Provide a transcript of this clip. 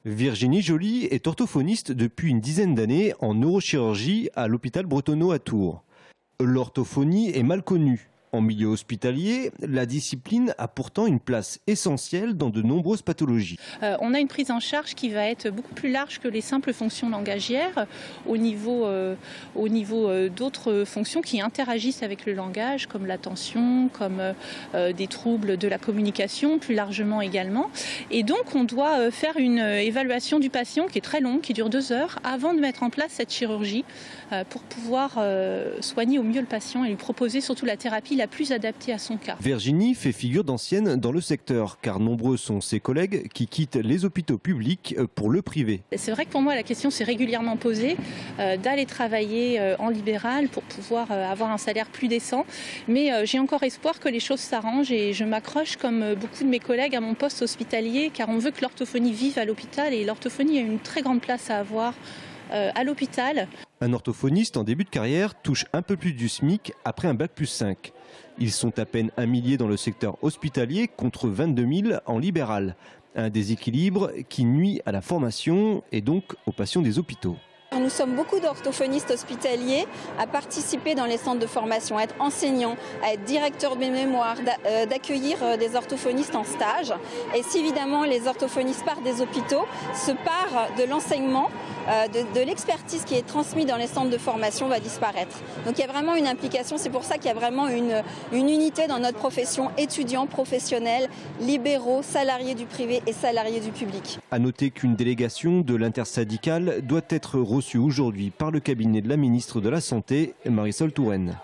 Virginie Joly est orthophoniste depuis une dizaine d'années en neurochirurgie à l'hôpital Bretonneau à Tours. L'orthophonie est mal connue. En milieu hospitalier, la discipline a pourtant une place essentielle dans de nombreuses pathologies. On a une prise en charge qui va être beaucoup plus large que les simples fonctions langagières au niveau d'autres fonctions qui interagissent avec le langage, comme l'attention, comme des troubles de la communication, plus largement également. Et donc on doit faire une évaluation du patient qui est très longue, qui dure 2 heures, avant de mettre en place cette chirurgie pour pouvoir soigner au mieux le patient et lui proposer surtout la thérapie la plus adaptée à son cas. Virginie fait figure d'ancienne dans le secteur, car nombreux sont ses collègues qui quittent les hôpitaux publics pour le privé. C'est vrai que pour moi la question s'est régulièrement posée d'aller travailler en libéral pour pouvoir avoir un salaire plus décent. Mais j'ai encore espoir que les choses s'arrangent et je m'accroche comme beaucoup de mes collègues à mon poste hospitalier, car on veut que l'orthophonie vive à l'hôpital et l'orthophonie a une très grande place à avoir à l'hôpital. Un orthophoniste en début de carrière touche un peu plus du SMIC après un bac+5. Ils sont à peine 1 millier dans le secteur hospitalier contre 22 000 en libéral. Un déséquilibre qui nuit à la formation et donc aux patients des hôpitaux. Nous sommes beaucoup d'orthophonistes hospitaliers à participer dans les centres de formation, à être enseignants, à être directeurs de mémoire, d'accueillir des orthophonistes en stage. Et si évidemment les orthophonistes partent des hôpitaux, ce part de l'enseignement, de l'expertise qui est transmise dans les centres de formation va disparaître. Donc il y a vraiment une implication, c'est pour ça qu'il y a vraiment une unité dans notre profession, étudiants, professionnels, libéraux, salariés du privé et salariés du public. À noter qu'une délégation de l'intersyndicale doit être reçue aujourd'hui par le cabinet de la ministre de la Santé, Marisol Touraine.